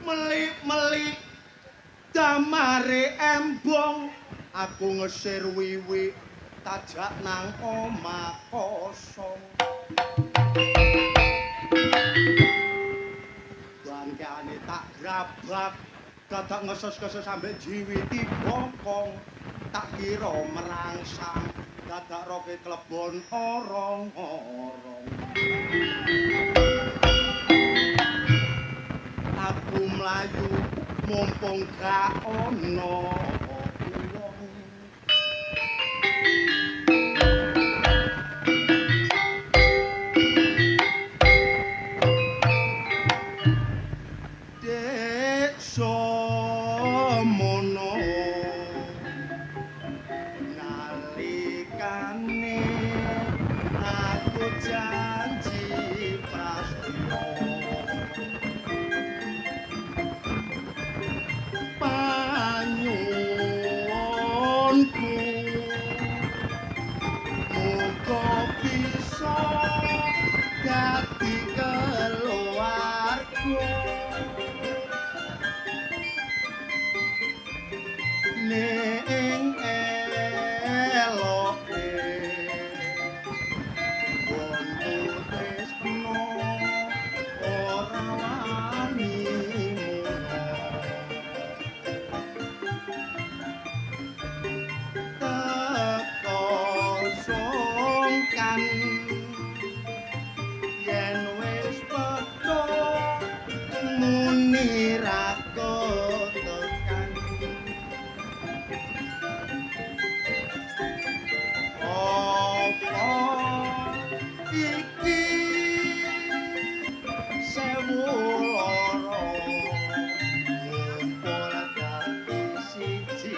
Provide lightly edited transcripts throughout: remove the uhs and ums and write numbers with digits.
Melik-melik damare embong aku ngesir wiwi tajak nang omah kosong. Bangkane tak grabak dadak ngeses-keses ambek jiwiti bokong tak kira merangsang dadak roke klebon orong-orong. Aku mlayu mumpung gak ono wong. Deksa mono nalikane aku janji prasetyo panyuwunku muga bisa dadi keluarga ning eloke wonku tresno ora wani teko sungkan yen wis padha muni ra tekan apa iki sewu lara ngumpul dadi siji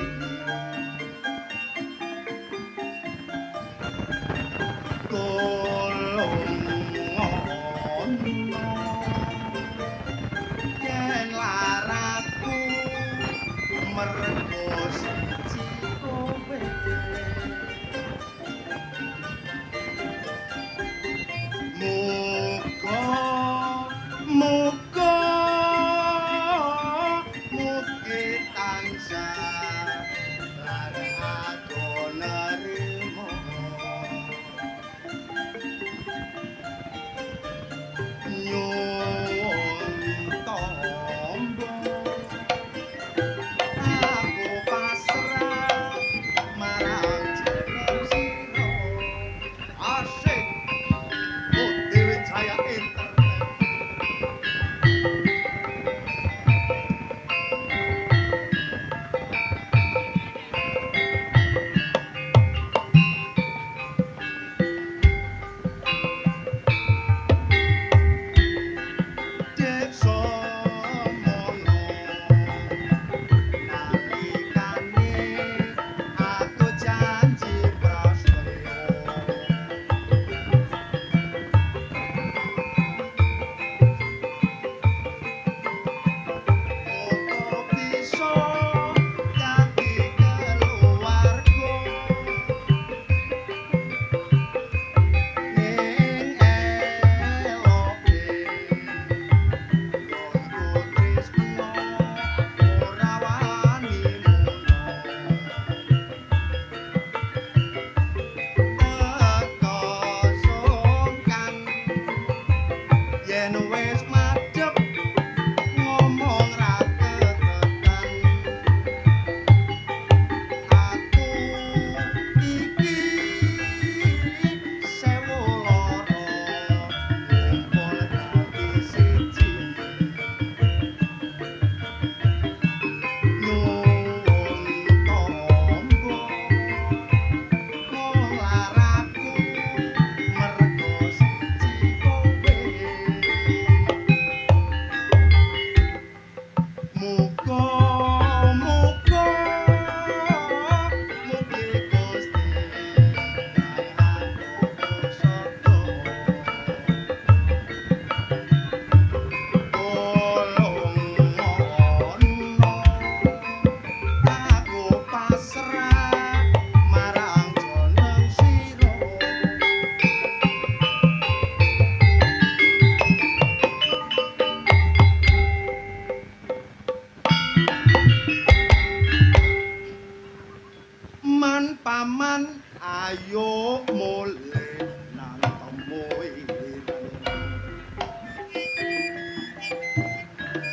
tolong ngono yen laraku mergo siji kowe muga mugi tansah lan aku nerima nyuwun tombo aku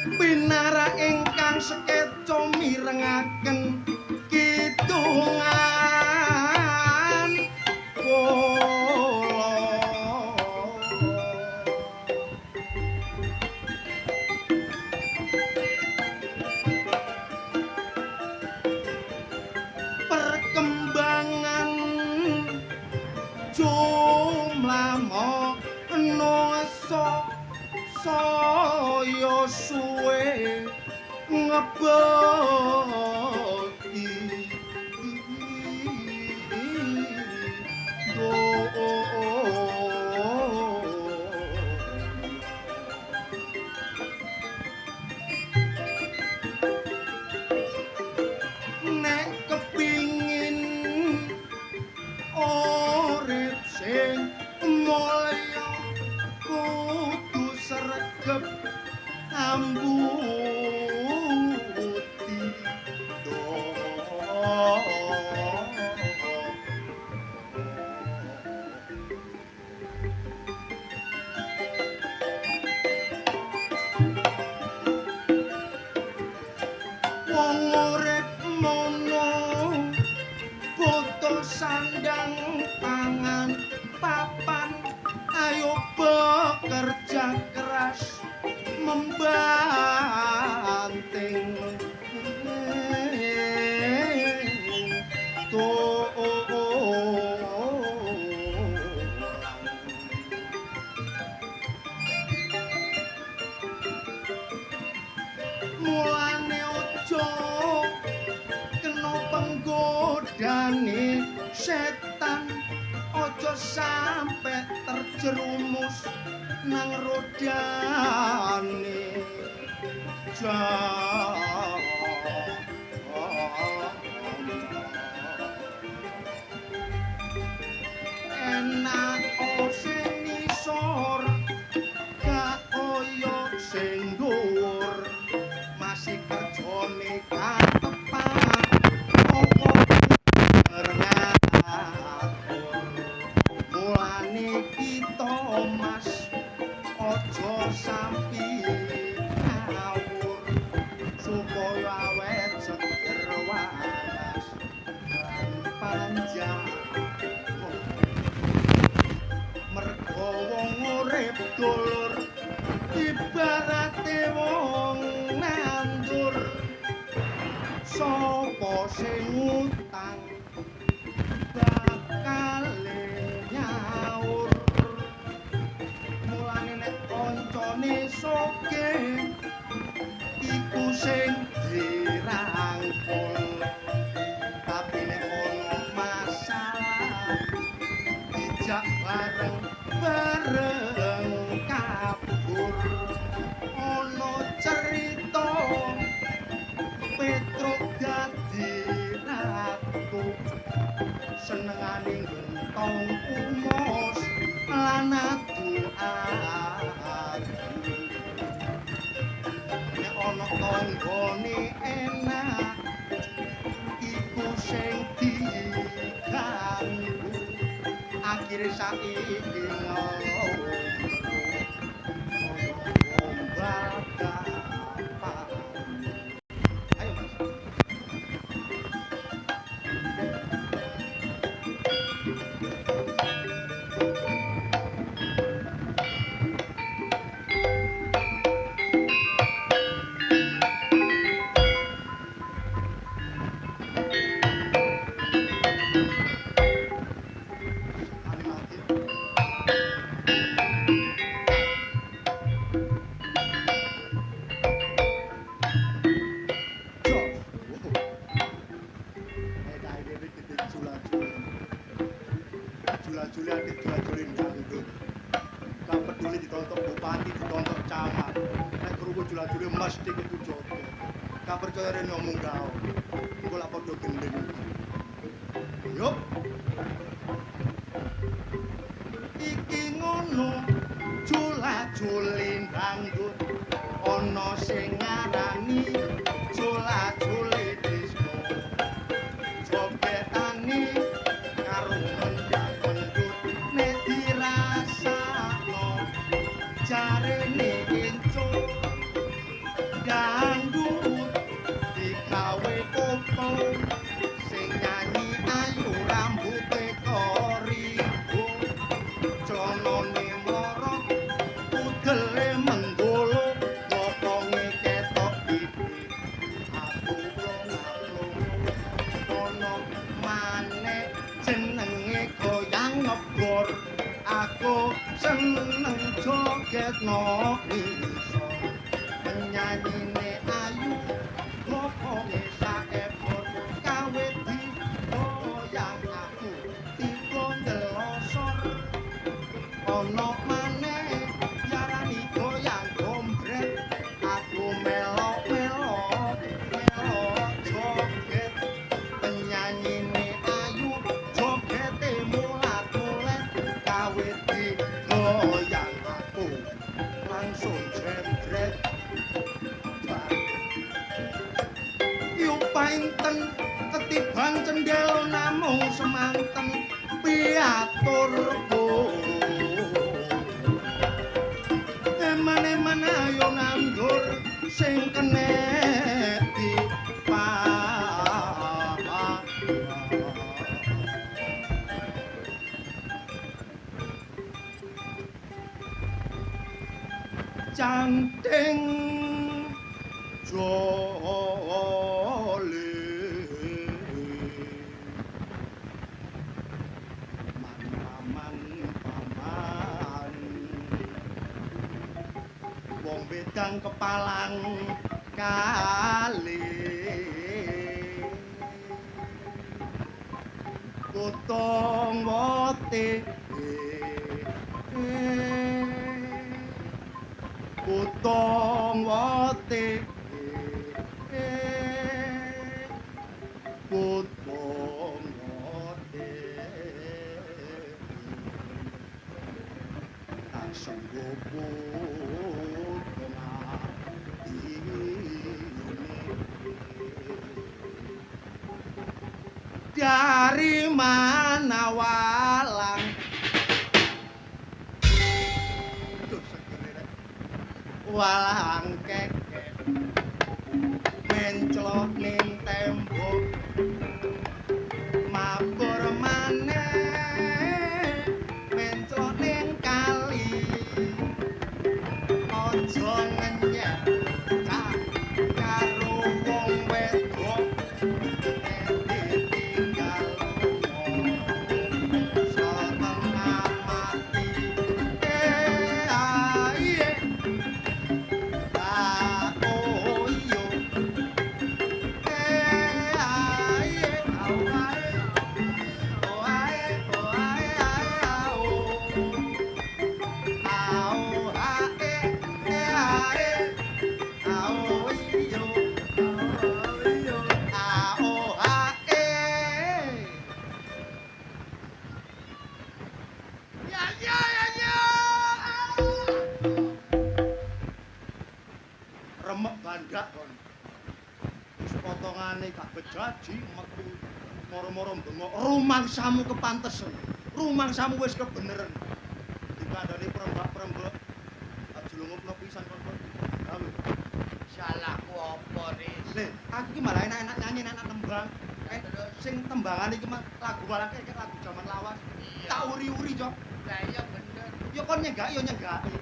Pinara ingkang sekeca mirengaken kidungan kula perkembangan jumlah manungsa saya suwe ngeboti nek kepingin urip sing mulya kudu sregep ambuti wong urip mono butuh sandang pangan papan ayo bekerja keras membanting mulane ojo kena penggodane setan ojo sampe terjerumus nang rodane enak sing nisor gak koyo sing dhuwur masih kerjane katepak opo ngatur mulane kita mas ojo sampi ngawur supaya awet seger waras lan panjang mergo wong urip dulur ibarate wong nandur sapa sing utang bakal nyaur mulane nek kancane sugih iku sing dirangkul tapi nek ono masalah dijak bareng kabur ono cerita Petruk dadi ratu senengane gentong umos lan adu-adu nek ana tanggane enak iku sing diganggu akhire saiki jula-jule mesti kudu jogo. Kapercaya rene omong gao. Engko lak padha gendeng. Yup. Iki ngono jula-juli dangdut ana sing ngarani jula-juli disco. Jogetane karo mendut nek dirasakno jarene encut jogetno iso penyanyine ayu mokonge saepon kawit digoyang aku tiba ndelosor ana maneh yarani goyang gombret aku melok-melok joget penyanyine ayu jogete mulat-mulet kawit digoyang aku langsung jembret yupainten ketiban cendhel namung semanten piaturku eman-eman ayo nandur sing kenek canting jole man paman wong wedang kepalang kali potong wote potong wote potong wote tak sanggup potong dari mana walang walang keke menclok ning tembok mabur maneh menclok ning kali aja ngenyek karo wong wedok ditinggal setengah mati aye oh iyo aye oh aye oh aye remek bandak kon wis potongane gak bejaji metu moro-moro bengok rumangsamu kepantesen rumangsamu wis kebeneren dikandani perembak-perembek ajlungupno pisan kon lho salahku apa Ris lho aku ki malah enak-enak nyanyi enak tembang sing tembangan iki lagu walake lagu jaman lawas tak uri-uri cok lah iya bener ya kon nyenggak ya nyenggaki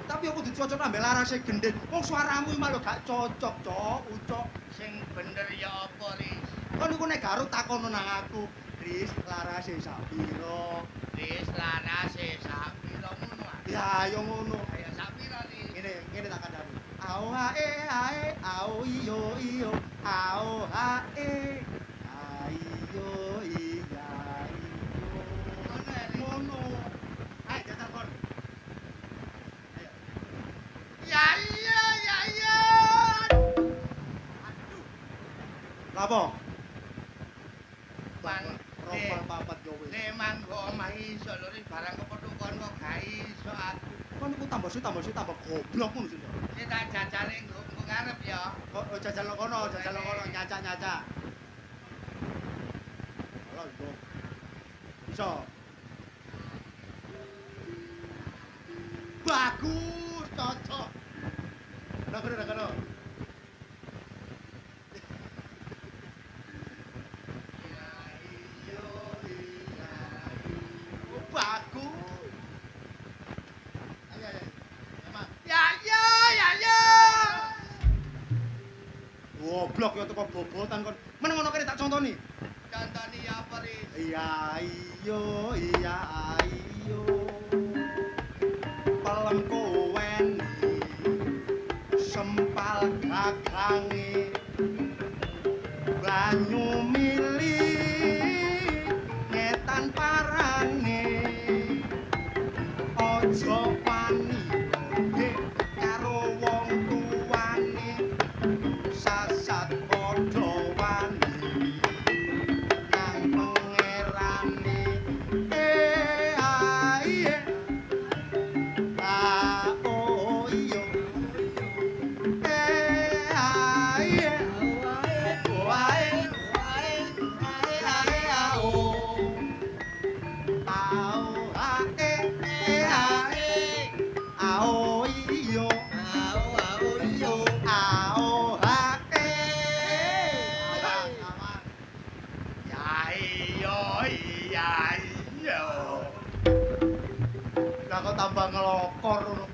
tapi aku dicocok ambek larase gendhit. Wong suaramu malah gak cocok, Cok. Ucok sing bener ya apa, Ris? Kon iku nek garuk takono nang aku, Ris, larase sapiro? Ris, larase sapiro ngono. Ya, yo ngono. Ya sapiro, Ris? Ngene tak kandhani. Ao hae hae, ao iyo iyo, ao hae. Ayo iya iyo. Ngono. Ayo jajal kon. Ya iya. Aduh. Lapo? Bang rompol papat yo wis. Nek manggo omah iso lho barang kepetukon kok gak iso aku. Kon iku tambah tambah goblok ngono sih. Nek tak jajale nggo ngarep ya. Oh jajal kono, nyacak-nyacak. Halo, Ibu. Iso. Bagus, cocok. Udah kono. Bagus. Ayo. Emang. Ya. Goblok ya teko bobotan kon. Meneng ngono kene tak contoni. Contoni ya apa, Ris? Iya iyo. Palemku wangi banyu mili ngetan parane aja wani ndek karo wong tuwane sasat padha wani nang pangerane ae oh iya ae wae kok tambah ngelokor ngono.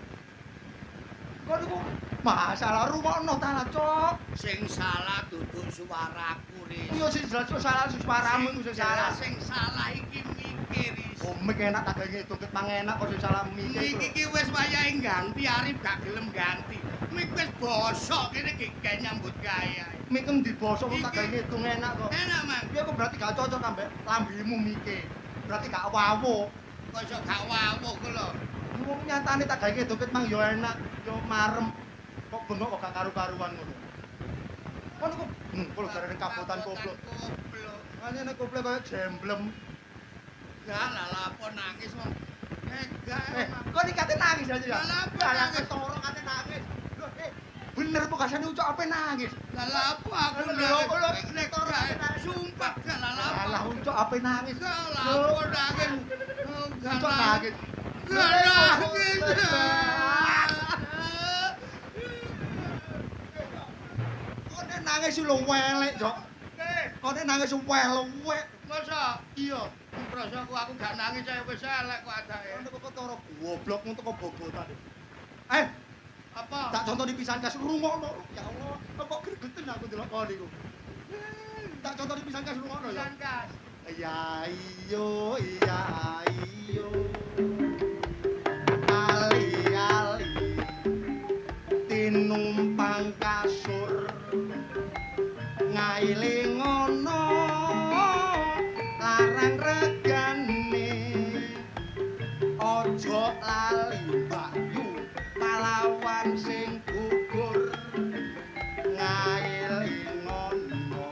Kok niku masalah rumono ta lah, Cok. Sing salah duduk suaraku, Ris. Iya sing jelas salah suaramu iku sing salah. Sing salah iki mikir, Ris. Oh, mik enak tak gawe ngitung ket enak kok sing salah mikir. Iki wis wayahe ganti, Arif gak gelem ganti. Mik wis bosok kene gek nyambut gawe. Mik endi bosok tak gawe ngitung enak kok. Enak, Mas. Piye kok berarti gak cocok ambek lambimu mikir. Berarti gak wawo. Kok iso gak wawuh ku lho. Wong nyatane tak gawe ngitung ket mang yo enak, yo marem. Kok bengok kok gak karu-karuan ngono. Kok niku kulo garane kabotan koplo. Anjene koplo koyo jemblem. Gak lah lapo nangis wong. Kok nikate nangis aja ya? Lah Lah ketoro kate nangis. Loh, bener kok kasane ucok ape nangis? Lah lapo aku nek sumpah gak lah lapo. Lah ucok ape nangis? Gak lapo nangis. Ucok nangis. Gak nangis. Kok nek nangis lu welek, Cok. Kok nek nangis welek. Masa Iya. prasaku aku gak nangis saya wis elek kok adake. Ono kok ketara goblok ngono kok bobotan. Apa? Tak contoh di pisan kas rungokno. Ya Allah, kok gregeten aku delok kok niku. Tak contoh di pisan kas rungokno ya. Sangkas. Ya iyo, iya iyo. Ali-ali tinumpang kasur ngaile ngono larang regane aja lali Bayu pahlawan sing gugur ngaile ngono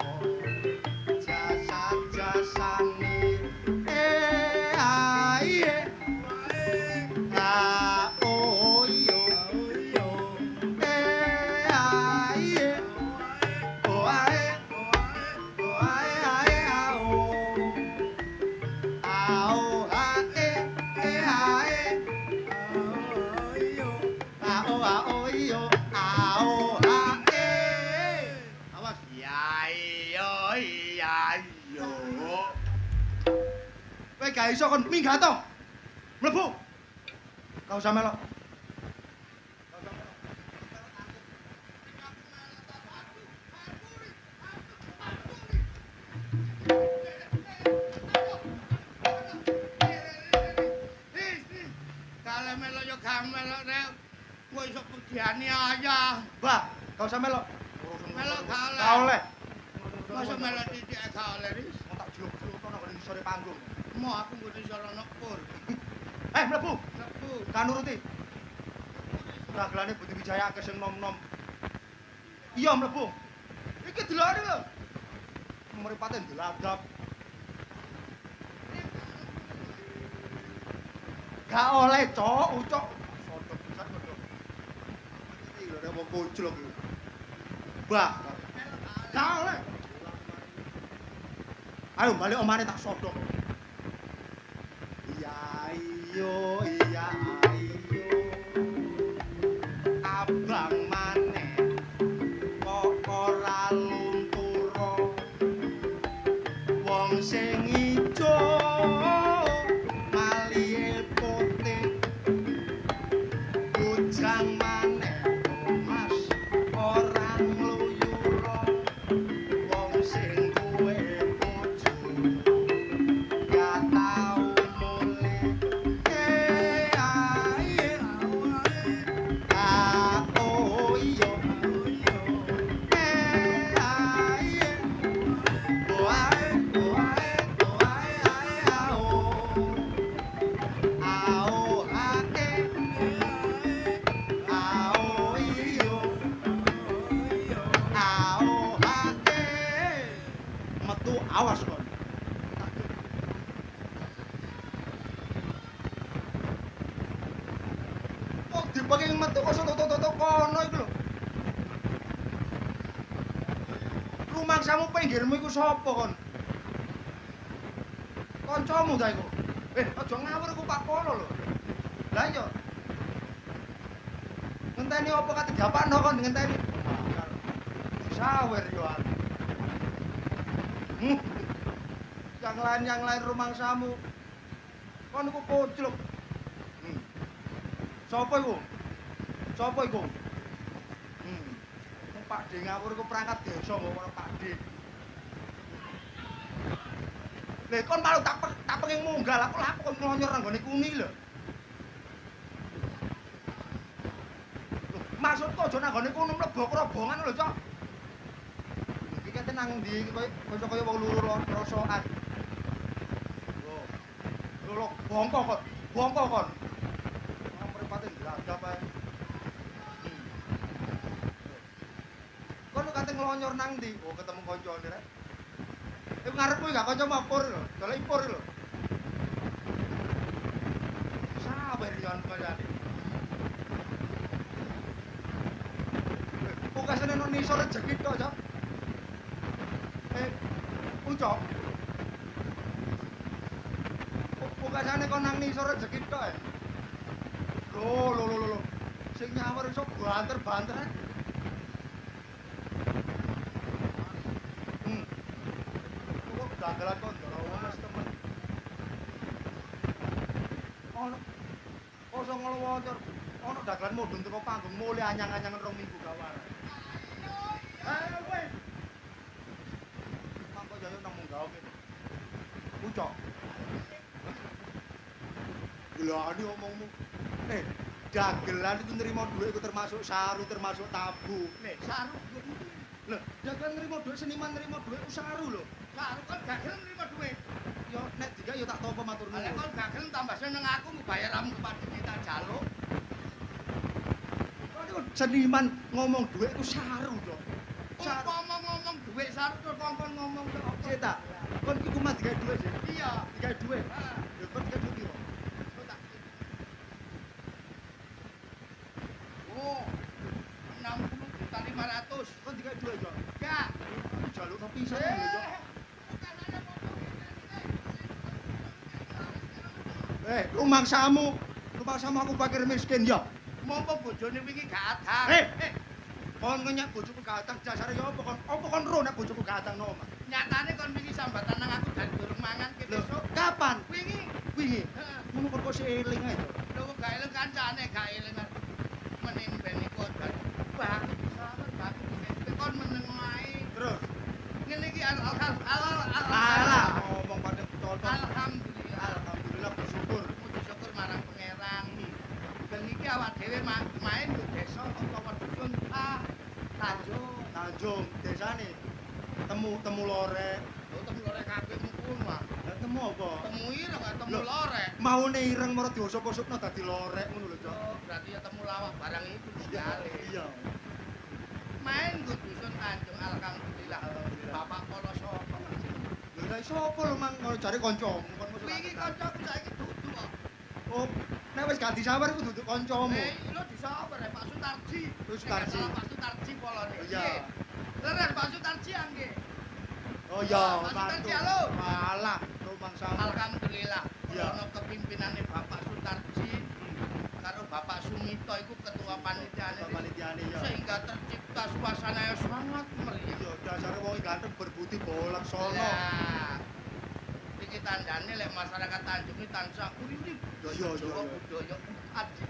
jasad-jasane ae oh yo ae oh ae awas Ya iya. kowe gak iso kon minggat to mlebu gak usah melok Kalau melo yo gak melo rek. Kowe iso pediane ayah. Mbah gak usah melok Melok gak oleh. gak oleh Masa melo titik gak oleh, Ris. tak jeluk-jeluk nang ngene sore panggung Mau aku nggo soro nepur. mlebu Lebu. kan nuruti raglane Budi Wijaya akeh sing nom-nom iya mlebu iki delokne lho mripate ndelagap gak oleh cok ucok sodok pisan kok iki lho nek wong koclok iki bah gak oleh ayo balik omane tak sodok iya iyo abang maneh kok ora lunturo wong sing ijo malihe putih bujang maneh mas ora ngluyuro wong sing duwe bojo gak tau mulih ae oh iya Awas kon. Kok dipake metu kok toto-toto kono iku lho. Rumangsamu pinggirmu iku sapa kon? Kancamu ta iku? Aja ngawur iku Pak Polo lho. Lah iya. Ngenteni apa katigapakno kon ngenteni? Sawer yo aku. Yang lain rumangsamu. Kon iku kocluk. Sopo iku? Sopo iku? Pak D ngawur iku perangkat desa kok Pak D. Lha kon malu tak pengin munggal aku kon nglonyor nang gone kuni lho. Maksudku aja nang gone kuni mlebu kerobongan lho, Cok. Iki kate nang ndi kaya wong luru rosokan. Lho, bongko kon. Mripate gagap ae. Kon kate nglonyor nang ndi? Oh, ketemu kancane rek. Iku ngarepmu gak kanca mapur lho, golek ipur lho. Sabar yo kancane. Pungkasane nang nisor rejeki tok, Cok. Ucok. Pungkasane kon nang nisor rejeki tok. Lho. Sing nyawur iso banter-banter. Dagelan kon Mas temen. Ono kosong ngelowocor. Ono dagelan mudhun teko panggung mulih anyang-anyangan 2 minggu gawar. Ayo kowe. Mangko jayo nang munggah kene. Ucok. Gelani omongmu. Dagelan itu nerima duit itu termasuk saru, termasuk tabu. Saru. Lho, dagelan nerima duit, seniman nerima duit itu saru lho. Saru kan gak gelem nerima duit. Yo nek diga yo tak tampa matur nuwun. Lah kon gak gelem tambah seneng aku bayar ramu kepada kita jaluk. Kok seniman ngomong duit itu saru lho. Ngomong duit saru terus kon ngomong apa? Ceta. Kon iku mah digawe duit sih. Iya, Digawe duit. Lho kon digawe duit piro? Oh, 60.500.000. Kon digawe duit yo. Gak. Jaluk kepisan lho yo. Rumangsamu aku fakir miskin ya. Mompo bojone wingi gak adang. Kon ngenyak bojoku gak adang dasare ya apa kon? Apa kon ro nek bojoku gak adang no omah? Nyatane kon wingi sambatan nang aku dan durung mangan ki besok. Kapan? Wingi. Wingi. Ngono kok kok eling ae to. Lho gak eling kancane gak eling. Mening ben iku dan bagus kon meneng wae. Terus ngene iki alah ngomong pada betul-betul. Alhamdulillah bersyukur. Puji syukur marang pangeran. Ben iki awak dhewe main di desa utawa dusun Tanjung desane. Temu lorek. Oh, temu lorek kabeh mukul mah. Lah temu apa? Temu ireng gak temu lorek. Maune ireng marang diusuk-usukno dadi lorek ngono lho, Cok. Oh, berarti ya temu lawak barang itu sekali. Iya. Main go dusun Tanjung alhamdulillah. Bapak Polo sapa? Lho nek sapa lho mang jare kancamu kon mesti. Wingi kancaku saiki dudu kok. Oh, nek wis ganti sawer iku duduk kancamu. Lho disawer Pak Sutarji. Sutarji. Pak Sutarji polone. Iya. Leres Pak Sutarji angge. Oh iya, Pak Sutarji halo. Malah rumangsamu. Alhamdulillah. Iya. Ono kepimpinane Bapak Sutarji karo Bapak Sumito iku ketua panitiane. Panitiane ya. Sehingga tercipta suasana yang sangat meriah. Iya, dasare wong ganteng berbudi bolak sono. Nah, iki tandane lek masyarakat Tanjung iki tansah urip Iya, budaya aji.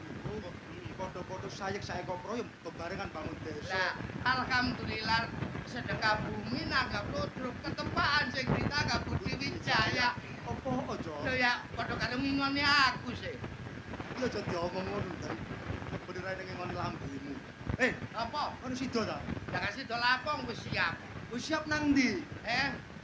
Foto-foto sayek kopro yang kebarengan bangun desa. Nah, alhamdulillah sedekah bumi nanggap lodruk ketempaan sing ditanggap Budi Wijaya. Apa aja? Lho ya, padha karo ngingoni aku sih. Iya aja diomong ngono dari bener ae ning ngene lambemu. Apa? Kon sida ta? Lah kasih dol lapong wis siap. Wis siap nang ndi?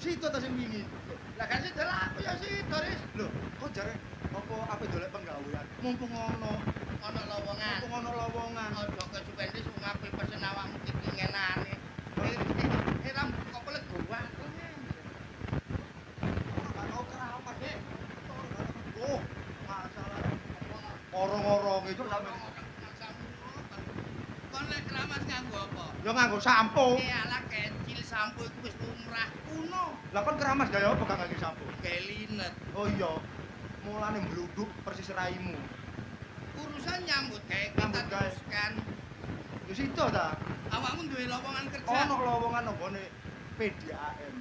Sida ta sing wingi? Lah kasih dol aku ya sida, Riz. Lho, kok jare apa ape dolek penggawean? Mumpung ono lowongan. Mumpung ono lowongan. Aja kesuwene wis ngapi pesen awakmu iki ngenane. Ram kok boleh gowah. sampo. Alah kecil sampo iku wis lumrah kuno. Lah kon keramas gaya apa gak nganggo sampo? Kelinet. Oh iya. Mulane mbluduk persis raimu. Urusan nyambut gawe kita Nyambut gawe. teruskan. Ya sido ta. Awakmu duwe lowongan kerja. Ono lowongan nggone PDAM.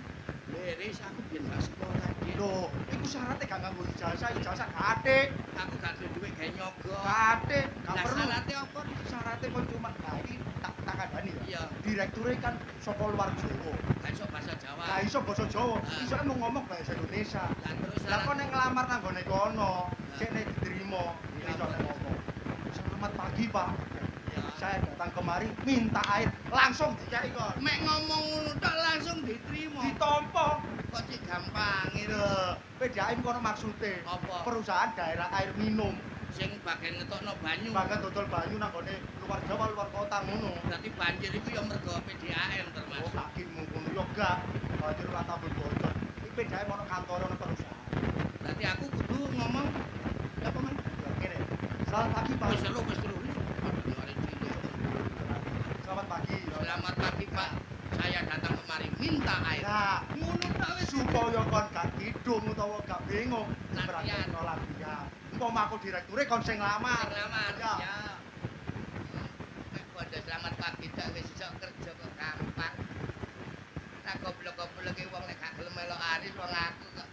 Leris aku biyen gak sekolah iki. Lho, iku syaratnya gak nganggo ijazah gak Aku gak duwe gawe nyogok. gak Lah perlu. syaratnya apa? Syaratnya kok cuma nah iki tak kandhani ya. Iya. Direkture kan saka luar Jawa. Gak iso bahasa Jawa. Gak iso basa Jawa, Ah. iso mau ngomong bahasa Indonesia. Lah terus Lah syarat kok nek nglamar nang gone kono, Ah. cek nek diterima, Iya, iso apa? nek ngomong. Selamat pagi, Pak. Ya. Saya datang kemari minta air, langsung dikai kon. Mek ngomong ngono tok langsung diterima. Ditompo. Kok cik gampang itu. Lho, PDAM kono maksude. Apa? Perusahaan daerah air minum. Sing bagian ngetokno banyu. Bahkan dodol banyu nang gone luar Jawa, luar kota ngono. Berarti banjir itu ya mergo PDAM Oh, termasuk. kakimu ngono yo gak. Banjur ora tambah bocor. Iki PDAM ono kantor ono perusahaan. Berarti aku kudu ngomong apa man? Ya kene. Selamat pagi, Pak. Wis seru. Aduh, arek cilik. Selamat pagi. Selamat pagi, Pak. Saya datang kemari minta air. Nah, Ngono tok wis. supaya kon gak kidung utawa gak bingung, Latihan. praktekno latihan. Engko aku direkture kon sing lamar. Sing lamar. Ya. Ya. Nek bondo selamat pagi tok wis iso kerja kok gampang. Tak goblok-goblok iki wong nek gak gelem melok aris wong aku kok.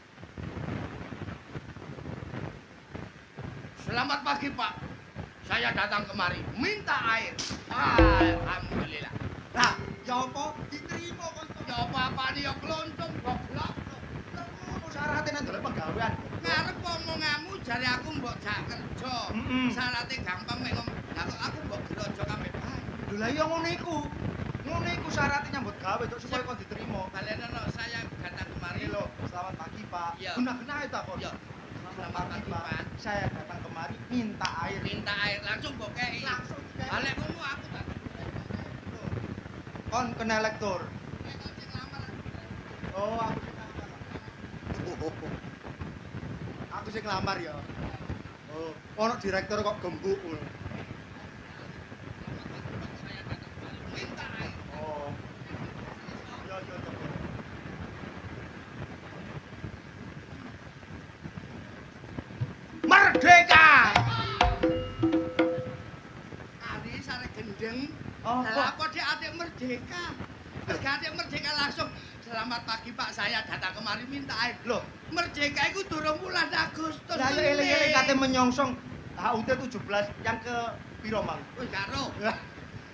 Selamat pagi, Pak. Saya datang kemari minta air. Alhamdulillah. Lah, ya apa diterima kon. Ya apa-apa nih ya kelontong goblok. Ngono syaratnya nang dolek penggawean. Ngarep omonganmu jare aku mbok jak kerja. Mm-mm. Syaratnya gampang mek ngomong. Lah kok aku mbok gerojo kabeh bae. Lho lah ya ngono iku. Ngono iku syaratnya nyambut gawe tok supaya kon diterima. Balenono saya datang kemari. Mari lho, selamat pagi, Pak. Iya. Guna-guna itu kon. Ya, Selamat pagi, Pak. Saya datang kemari minta air. minta air langsung mbok kei. Langsung dikai. Balik ngono aku tak. Kon kena lektur. Nek kok sing lamar. Oh, aku sing lamar. Aku sing lamar ya. Oh, ono direktur kok gembuk ngono. Saya datang kemari minta air. Oh. Ya ya ya. Merdeka! Ari sare gendeng. Oh, Lah kok dia adik merdeka. Terus gak adik merdeka langsung selamat pagi Pak, saya datang kemari minta air. Loh, Merdeka itu durung bulan Agustus. lah ya eling-eling kate menyongsong HUT 17 yang ke piro mang? Wis karo.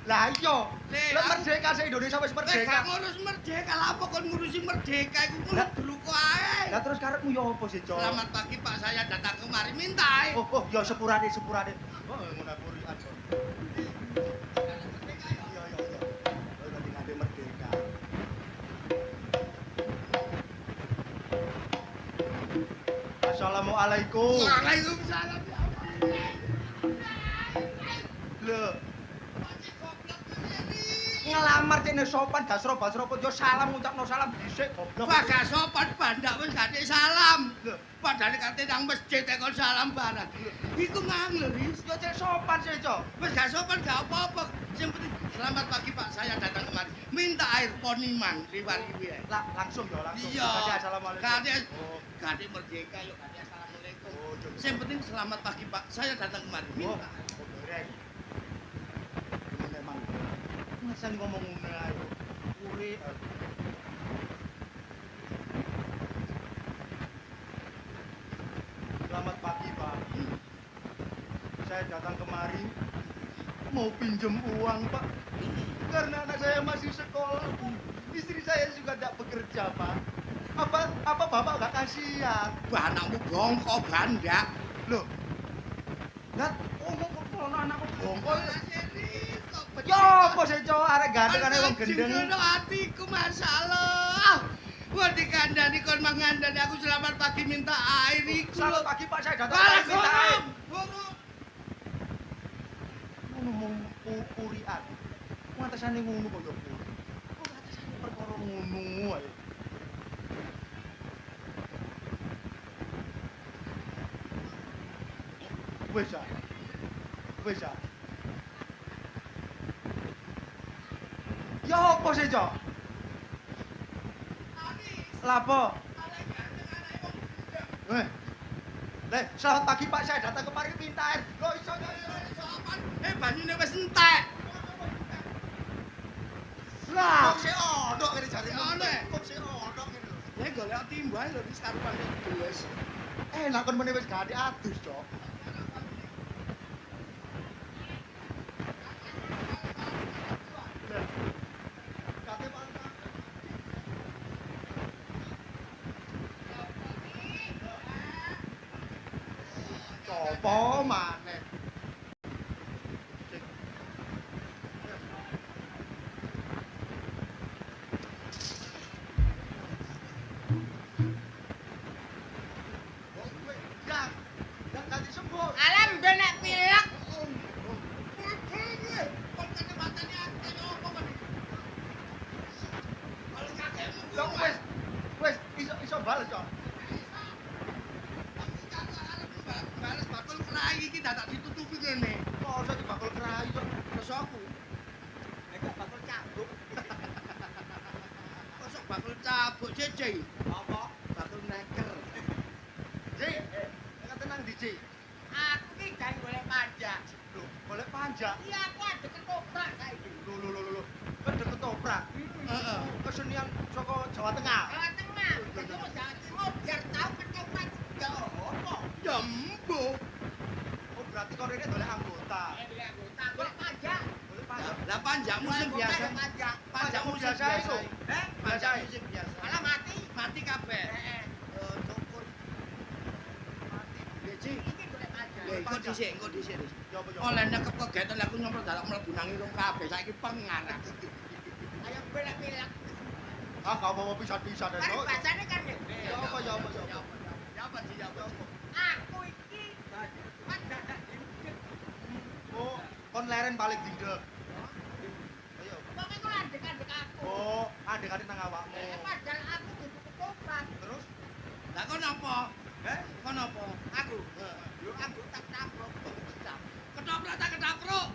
Lah iya. Le, Lah aku- merdeka se Indonesia wis Wis gak merdeka. ngurus merdeka, lah apa kon ngurusi merdeka iku Lah. ngurus ae. Lah terus karepmu ya apa sih, Cok? Selamat pagi Pak, saya datang kemari minta air. Oh, ya sepurane. Oh, ngono kurian, Cok. Merdeka ya. Iya, iya, iya. Oh, nanti ngade merdeka. Assalamualaikum. Waalaikumsalam ya Allah. Lho, Masih goblok sendiri. ngelamar cene sopan gak serobot-serobot yo salam ngucapno salam dhisik goblok. Wah gak sopan bandak wis gak dik salam. Lho. Padahal kate nang masjid tekon salam barang. Iku mang lho, Ris. Yo cek sopan sih, Cok. Wis gak sopan gak apa-apa. Sing penting selamat pagi Pak, saya datang kemari. Minta air poniman riwari-riwi ae. Langsung yo langsung. Iya. Kade assalamualaikum. Kade Oh, kade merdeka yuk kade assalamualaikum. oh, Cok. Yang penting selamat pagi Pak, saya datang kemari. Oh, Minta. oh, beres. Ini emang. Masa ngomong ngono ae. Uri. Selamat pagi, Pak. Saya datang kemari mau pinjem uang, Pak. Karena anak saya masih sekolah. Istri saya juga tidak bekerja, Pak. Apa Bapak gak kasihan? Bah anakmu bongko bandak. Loh. Lah, ono anakku bongko. Yo, Yo, apa sih cowok arek gandeng arek wong gendeng. Jono hatiku masalah. Wah dikandani kon mangandani aku selamat pagi minta air iku. Selamat pagi Pak, saya datang Kalah kemari minta air. Bono. Ngomong urian. Ngatesane ngono kok yo. Kok ngatesane perkara ngono ae. Wis ah. Wis ah. Yo Apa sih, Cok? Lapo? Selamat pagi Pak, saya datang kemari minta air. Kok iso banyune wis entek. Lah, kok sik ono ngene jarine. Ono. Kok sik ono ngene lho. Ya golek timbahe lho wis karuan wis. Enak kon meneh wis gak adus, Cok. Copo maneh. Yang ganti sembuh. Alam benek pilek. Lah wis iso bales, Cok. Balas bakul kerai iki dadak ditutupi ngene. Masa dibakul kerai, Cok. Terus aku. Nek bakul cabuk. Kosok bakul cabuk cece. Apa? Bakul neker. Ji, nek tenang di Ji. Aku ki gawe golek pajak. Lho, golek pajak. Iya aku ada ketoprak saiki. Lho. Kan deket ketoprak. Heeh. Kesenian saka Jawa Tengah. Jawa Tengah. Ketemu Jawa Timur biar tahu ketoprak ya apa. Ya mbok. Oh, berarti kau ini dolek anggota. Golek anggota, golek pajak. Golek pajak. Lah panjakmu sing biasa. Pajak. Panjakmu sing biasa biasa itu. Panjakmu sing biasa. Malah mati. Mati kabeh. Heeh. Cukur. Mati. Beci. Iki golek pajak. Lha engko dhisik. Ya apa ya? Oleh nekep kegiatan aku nyemprot dalek mlebu nang irung kabeh saiki pengen. Ayo pilek-pilek. Ah, gak mau pisan-pisan Mari Cok. bahasane kan ya. Ya apa ya apa. Ya apa sih ya apa. Aku iki kan dadak dindek. Oh, kon leren balik dindek. Ayo. Pokoke kok adek-adek aku. Oh, adek-adek nang awakmu. Padahal aku kudu ketoprak. Terus? Lah kon apa? Kon apa? Aku. Yo aku tak tabrok. Ketoprak tak ketapruk.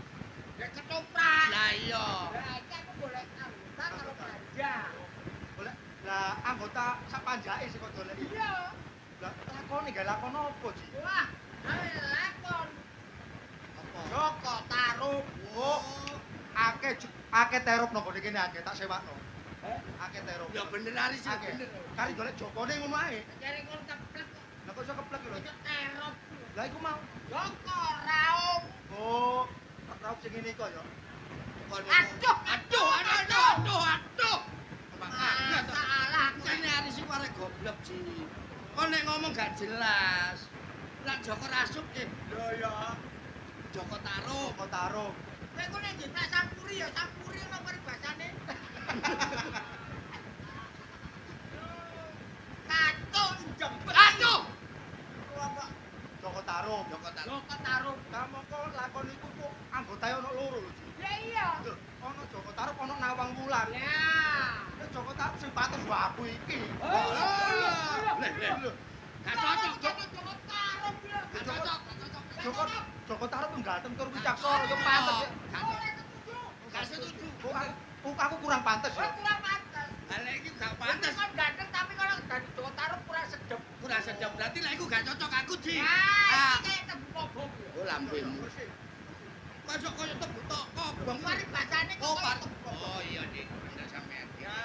Ya ketoprak. Lah iya. Lah iki aku golek anggota karo pajak. Golek lah anggota sak panjake sing kok golek. Iya. Lah lakone gak lakon opo, Ji? Wah, ae lakon. Apa? Joko Tarub. Oh, akeh terop nang kene kene akeh tak sewakno. Akeh terop. Ya bener ari sih Akeh. bener. Kali golek jokone ngono ae. Jare kon keplek kok. Lah kok iso keplek lho. Itu terop. Lah iku mau. Joko Raub. Oh, raup sing ngene kok ya. Aduh. Salah. Kene ari sing arek goblok ji. Kon nek ngomong gak jelas. Lah Joko Rasup Lho ya, Joko Tarub. kok taruh. Kowe kok nek jeneng Sampuri ya Sampuri ono peribahasane. Katung jembet. Aduh. Apa? Joko taruh. Joko Tarub. Kamu kok lakon iku kok anggotae ono loro lho, Ji. Ya iya. Lho, ono Joko Tarub, ono Nawang Wulan. Ya. Nek Joko Tarub sing pates wa aku iki. Lho. Gak cocok Joko Tarub ya. Gak cocok. Joko Tarub ganteng tur wicaksana yo pantes. Gak setuju. Kok aku kurang pantes ya. Kurang pantes. Lah iki gak pantes. Kan ganteng tapi kalau dadi Joko Tarub kurang sedep. Kurang sedep. Berarti lah iku gak cocok aku, Ji. Ah, iki kayak tebu kobong. Oh, lambemu. Kosok koyo tebu tok kobong. Mari bacane kok. Oh iya, Dik. Bener sampean. Ya.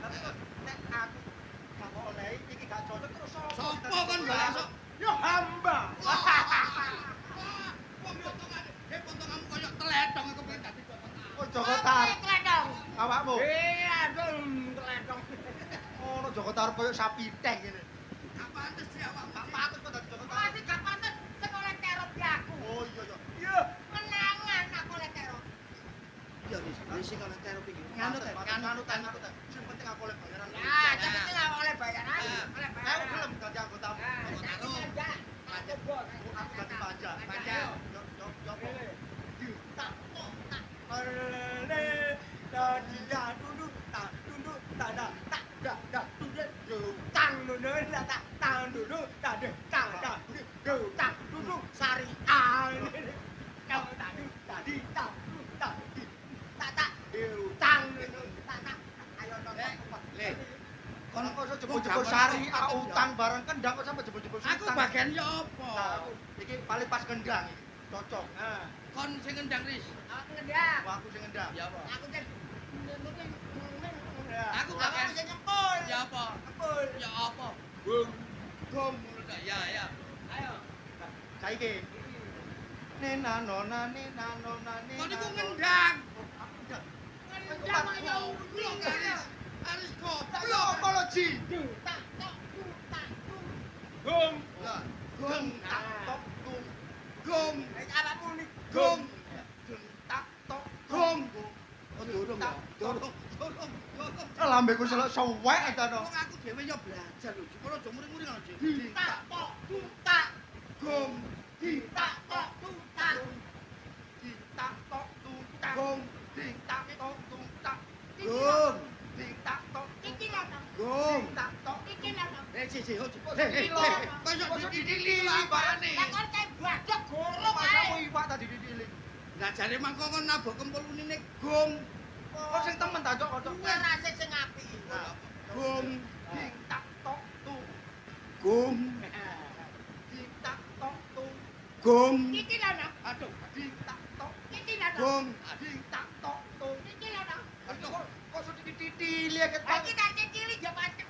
Tapi kok nek aku gak oleh iki gak cocok terus Sopo kon golek sok? Yo hamba. Wong potonganmu koyo teledong iku pengen dadi Joko Tarub. Oh, Joko Tarub. Teledong. Awakmu. Aduh, teledong. Ono Joko Tarub koyo sapi teh ngene. Gak pantes sih awak. Gak pantes kok dadi Joko Tarub. Masih gak pantes sing oleh terop ki aku. Oh iya ya. Iya, menangan aku oleh terop. Iya, wis sing oleh terop iki. Nganut. Sing penting aku oleh bayaran. Ya, yang penting oleh bayaran. Oleh Aku bayaran. gelem dadi anggota. Joko Tarub. Pajak bos. Aku ganti pajak. Pajak. Yo apa? Tak. Arele dadi ya dulu tak dulu tak da dulu yo tang dulu tak tang dulu tak de tang da yo tak dulu syariah kau tadi tak tak yo tang dulu tak Kon kok iso jebul-jebul syariah utang bareng kendang kok sampe jebul-jebul sultan. Aku bagian ya apa? Nah, iki paling pas kendang iki. Cocok. Nah, Kon sing ngendang Ris. Aku ngendang. aku sing ngendang. Ya apa? Aku sing Aku bagian sing ngempul. ya apa? Ngempul. Ya apa? Gum. Gum. Ya ya. Ayo. Saiki. Nena nona nena nona nena. Kon iku ngendang. Aku ngendang. Ngendang ayo. Yo garis. Harus kok. Ayo apa lo Ji? Tak tok tak. Gum. Lah, gung tak tok gung. Gum. Apa pun nih? Gum. Gung tak tok Gung. Oh, durung ya. Dorong. Lambeku selek suwek ta no. Wong aku dhewe yo belajar lho. Jupara aja muring-muring ngono, Ji. Tak tok tak. Gum. Tak tok tak. Tak tok tung tak. Gum. Tak tok tung tak. Gum. Tak tok Iki lho. Gum. tak tok. Iki lho. Si, ho. Kok didili apane? Lah kon kae badhek gorok Kamu ae. iwak tadi didiling. Lah jare mangko kon nabok kempul unine gum. Kok sing temen ta, Cok? Cok. Kuwi rasa sing apik. Nah, Gum. tak tok tung. Gum. Tak tok tung. Gum. Iki lho. Aduh. Tak tok. Iki lho. Gum. Tak tok tung. Iki lho. Kok sudah dititili ya ket. Iki tak cicili yo pancet.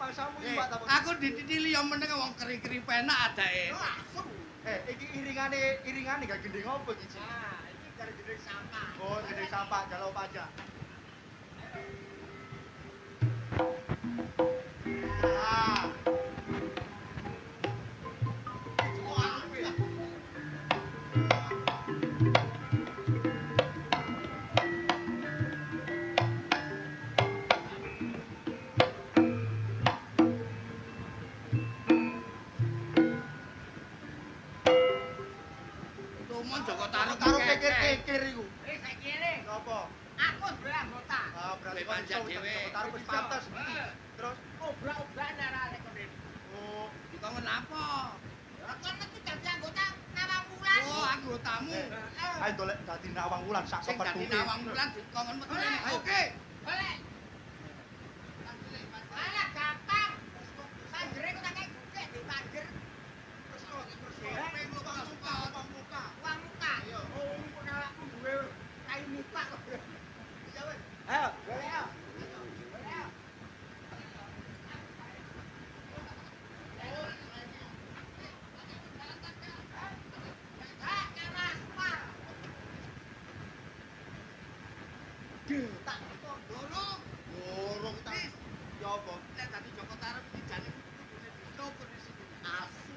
Pangsamu iwak ta. Aku dititili yo meneng wong keri-keri penak adake. Langsung. Iki iringane gak gendeng opo iki? Nah, iki dari gede sampah. Oh, gede sampah jalo pajak. Ah. Semua aku ya. Tumon Joko Taruk Karo kekir-kekir iku. Saiki ini Napa? aku duwe anggota. Ah, berarti Duwe panjat konsol dhewe. taruh wis pantes. Terus Obrak-obrak arek kene. oh, Dikon apa? Kon mesti dadi anggota Nawang Wulan. Oh, anggotamu. ayo golek dadi nawang wulan sak Sing dadi kepeduke. nawang bulan dikon metu. Oleh. Oke. Boleh. Alah gampang. Sanjere kok tak kayak gede di pager. Uang muka. Oh, kok awakmu duwe kain muka kok. Ayo. Ayo. Tak Dorong. gorong tak. Ya apa? Nek dadi Joko Taruk iki jane kudune dicokur di sini. Asu.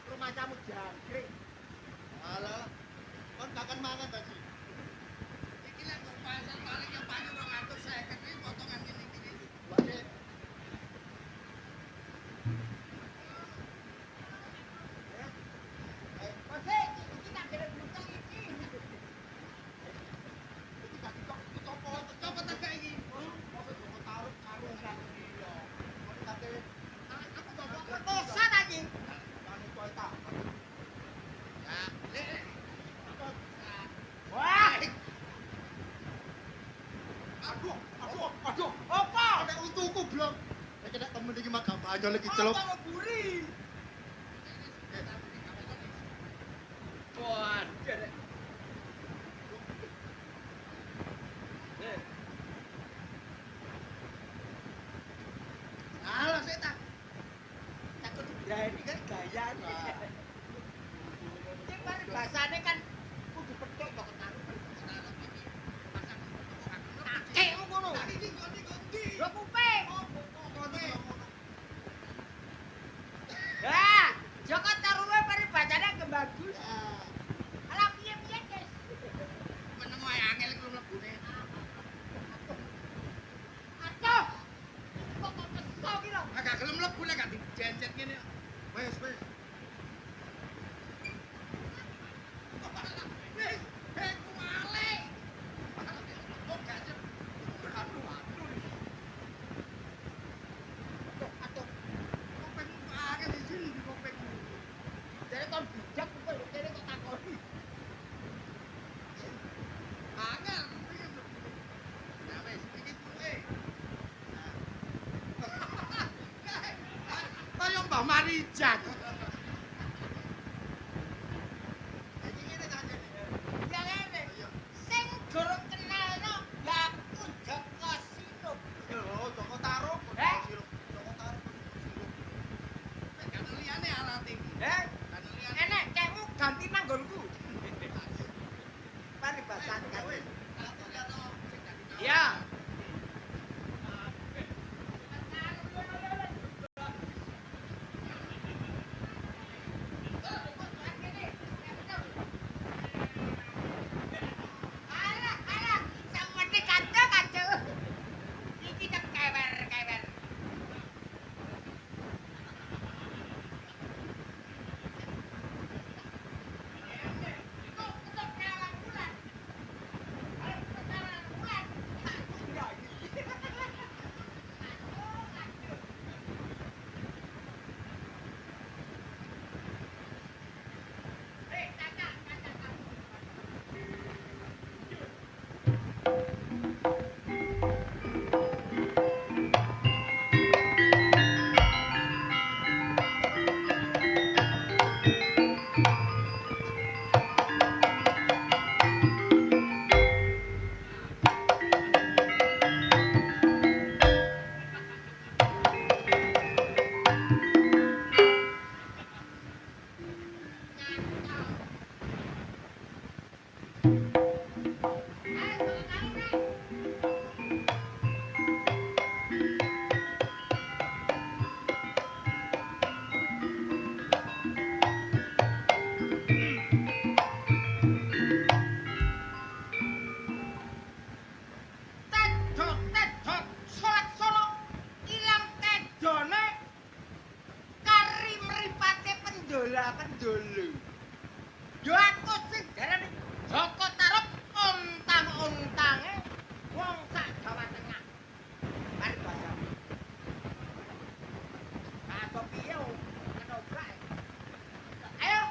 Rumah kamu jangkrik. Alah. Kon kakan mangan ta, Ji? Iki lek kok pasar paling yo paling 250 iki potongan ngene iki. Wae. Oke, iki tak kira butang iki. Iki tak kok copo. Coba tak kayak iki. Masa Joko Taruk karo kan iya. Kon kate Aku bawa kosan aja. anu kowe tak. Ya, lek. Wah, Aduh. apa? Nek untuku blok. Nek nek temen iki mah gampang aja lagi celup. Apa buri? Wah, Alah saya tak takut berani kan gaya nih. Ini baru bahasanya kan kudu petok kok taruh. Akeh ngono. Lho kuping. Ah, Joko taruhe bari bacane bagus. Alah piye-piye, Guys. meneng wae angel iku mlebune. Atuh. Kok kesel ki lho. Agak gelem mlebu lek gak dijencet ngene. Wes. Wis, ku male. Kok gak jet. Aduh. Atuh. Kopeng akeh di sini di kopeng. Jadi kon bijak kok lho kene kok takoni. Angel. Ya wis, iki kuwe. Mbah Marijan. Ya ngene. Sing durung kenalno ya aku Joko Sirup. Yo, Joko Tarub. Eh? Joko Tarub. Kan liyane alat iki. Kan liyane. Enek cekmu ganti nanggonku. Paribasan kan. Iya. Alah, alah, sampeyan kacau-kacau. Iki tak kewer-kewer. Tedot, sholat solo, ilang tedone, kari mripate pendola-pendolo. Yo aku sing darani Joko Tarub ontang-ontange wong sak Jawa Tengah. Mari basa. Apa piye ketoprak? Ayo.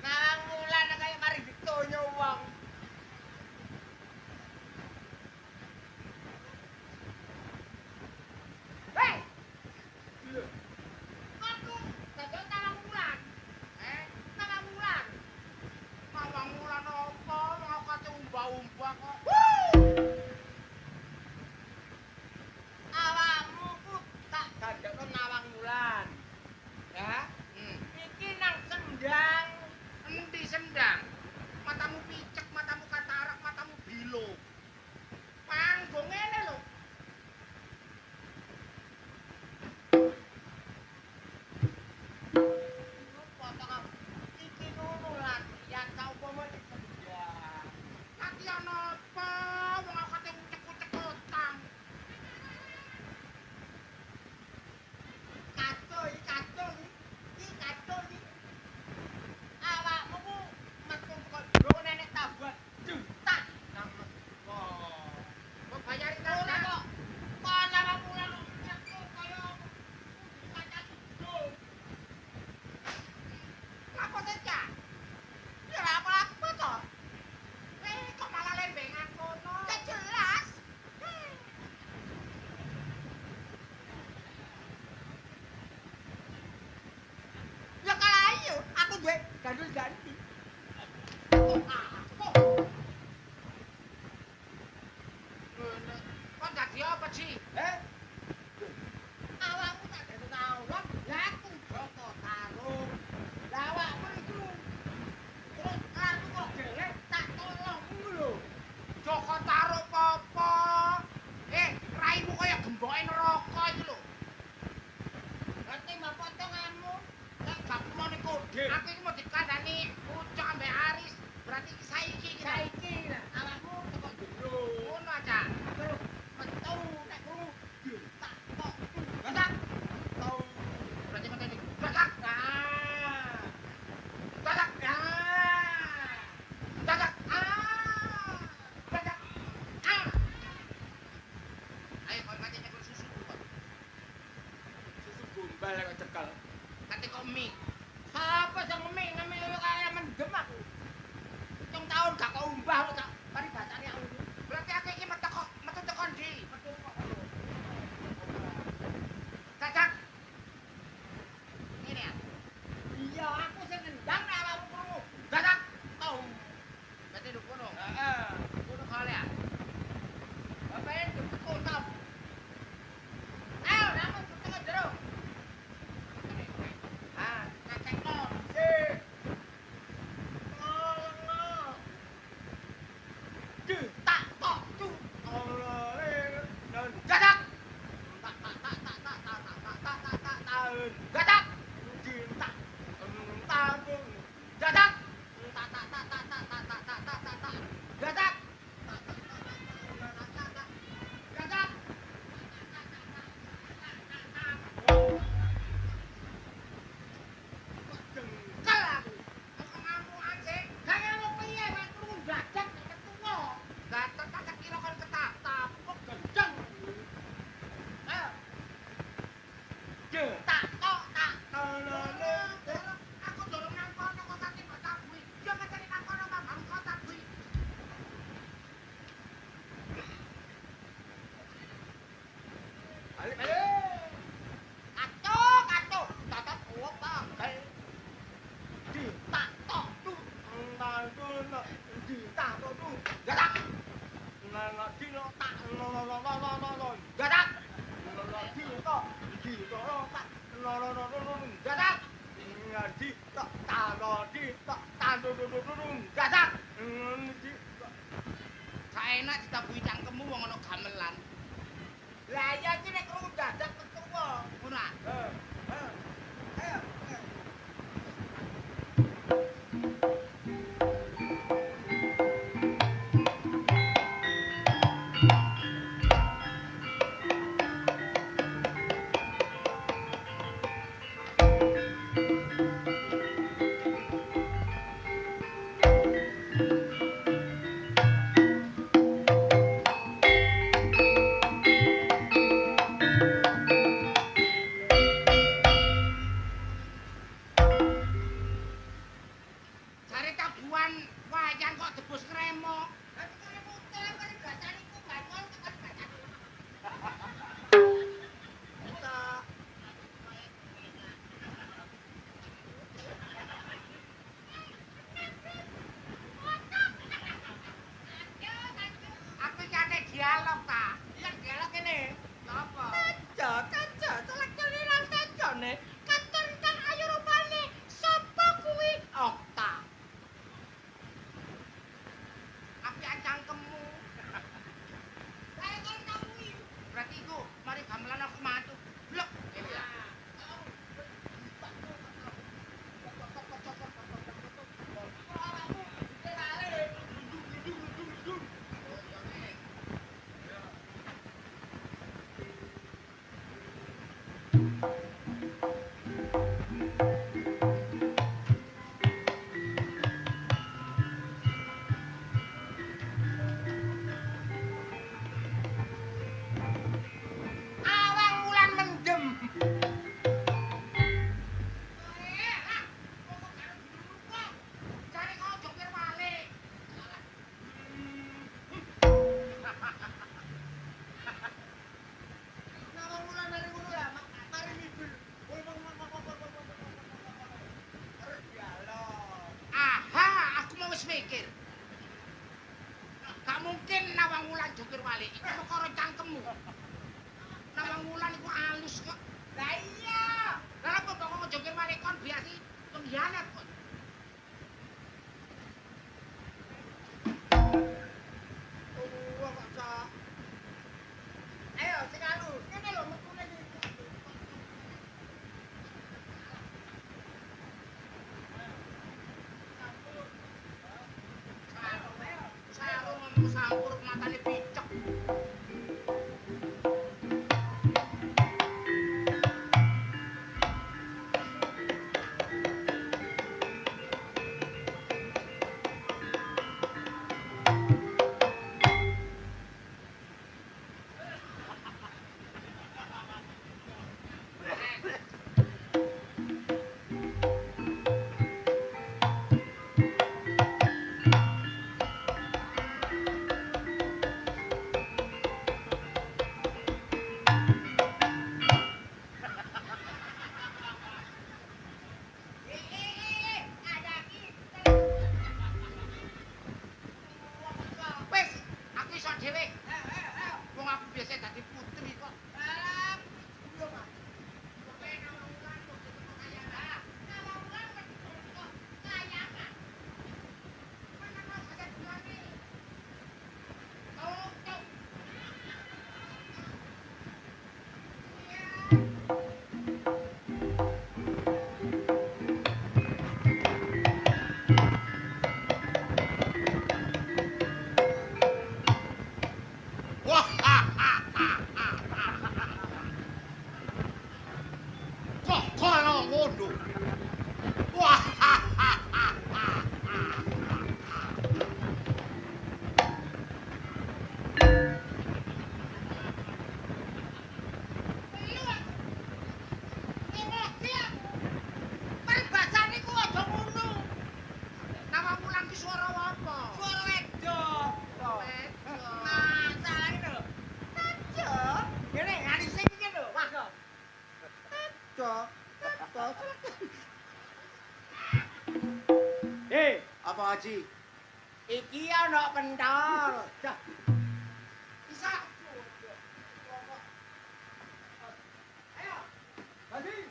Nawang Wulan kaya mari ditonyo wong. Hei! Aku dadi Nawang Wulan. Nawang Wulan. Nawang Wulan apa? Wong kate umbah-umbah kok. Awakmu ku tak dadekno Nawang Wulan. Ya? Iki nang sendang. Endi sendang? Matamu picek, matamu katarak, matamu bilo. Panggung ngene lho. Potong iki ngono latihan saupama iki sendang. Latihan apa? Wong aku kate ucek-ucek utang. Kacau iki kacau iki. Awakmu ku metu kok durung nenek tabuhan juta nang Wah. Kok bayari ora tenan? kok. Kok Nawang Wulan aku kaya pancen hidup. Apa saja? Ya apa-apa to. Kok malah lembengan kono? Ya jelas. Ya kalah iyo, aku duwe gandul ganti. Kok dadi apa sih? Awakmu elek kok cekel. Kate kok mie. Sapa sing ngemi yo kaya mendem aku. 7 tahun gak kok umbah kok tak mari bacane aku. Berarti aku iki metu teko ndi? Metu kok. Cacak. Ini ya. Iya, aku sing nendang nek awakmu krungu. Cacak. Tau. Berarti lu kono. Heeh. Kono kale ya. Bapak en jemput kosong. Ayo, namun tengah jero. Ah, ngecekno. Sik. Ngono. Tak tok tu. Allah. Cacak. Tahun. Cacak. Cinta. Tabung. Cacak. Cacak. Cacak. Cacak. Jengkel aku. Aku ngamukan sih. Gak ngamuk piye, wek krungu dadak nek ketuwa. Gatot cacak kira kon ketatap. Kok gendeng. Ayo. Tak tok tak nolone. Aku dorong nang kono kok kate baca kuwi. Ya ngecari nang kono mamang kotak kuwi. Balik balik. Kacau. Tatat kuat tanggal. Di tak tok tu. Nangkuna. Di tak tok tu. Gatak. Nangak di lo tak nolonolonolonolo. Gatak. Di to. Di to tak nolonolonolo. Gatak. Di tak tano di tak tano dudududung. Gatak. Di Saenak ditabuhi cangkemmu wong ana gamelan. lah iya iki nek krungu dadak ketuwa. Ora. Ayo. Jare tabuhan wayang kok debus ngremok. Nanti kaya mutel kan bacane ku bacaan kan bacane. Kita Aku iki ate dialog ta. iya dialog kene. Napa? Kaca, selekane lan kacane. Katon kang ayu rupane. Sapa kuwi? Okta. Api cangkemmu. Kae kon kuwi. Berarti iku mari gamelan aku mantu. Blek. Ngene ya. Awang wulan mendem. Jare kok jokir walik. Nawang wulan dari ngono ya, mari ngidul. Terus dialog. Aha, aku mau wis mikir. Gak mungkin Nawang Wulan jokir walik. Iku perkara cangkemmu. Nawang Wulan iku alus kok. Lah iya. Lah apa kok jokir walik kon biasi pengkhianat kok. Oh, kok sak. Ayo sing anu, kene lho metune iki. Sarung sampur matane picek. Apa, Ci? Iki ana pentol. Dah. Bisa. Ayo. Bagi.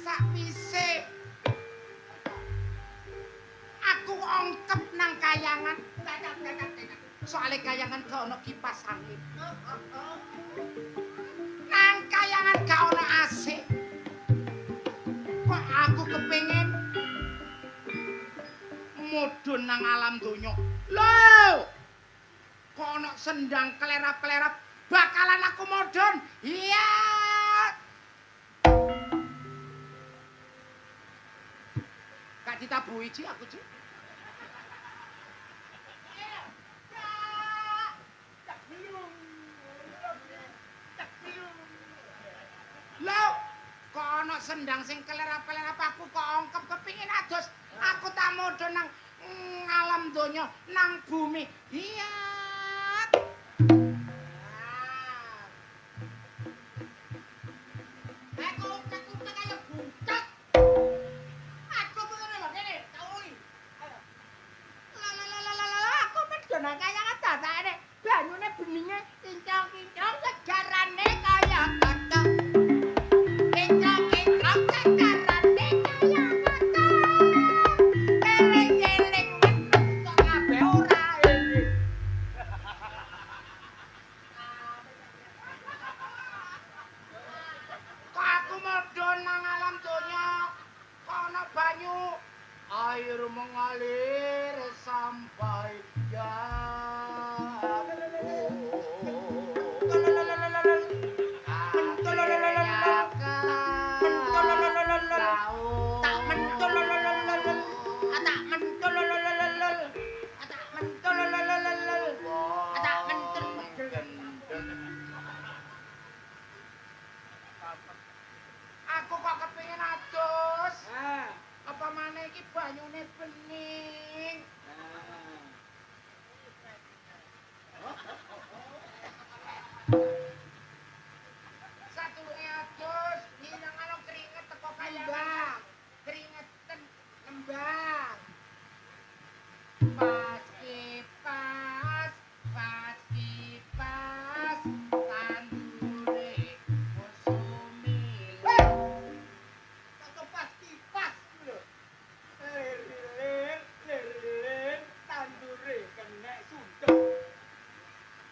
Sakwise aku ongkep nang kayangan. Soale kayangan gak ono kipas angin. Nang kayangan gak ono AC. Kok aku kepengin mudhun nang alam donya. Lho! Kok ono sendang kelerap-kelerap bakalan aku mudhun. Iya. Gak ditabuhi Ci aku Ci. Lho, kok ana sendang sing kelerap-kelerap aku kok ongkep kepingin adus. Aku tak mudhun nang alam donya, nang bumi. Iya. Aku kaya bucek. Aku pengen lho kene, tak uli. Ayo. Aku medhon nang kayangan dadane. Banyune beninge kincang-kincang sejarane kaya kaca. Kincang-kincang sejarane kaya kaca. Eling-eling kok kabeh ora eling. Kok aku medhon nang alam donya. Kok ana banyu. Air mengalir sampai ya. Aku kok kepengin adus. Apa maneh iki banyune bening. Sadurunge adus, nyinangano keringet teko kayangan. Keringeten nembang. Pas kipas, tandure kusumile. Kok pas kipas lho. Lir, tandure kena sunduk.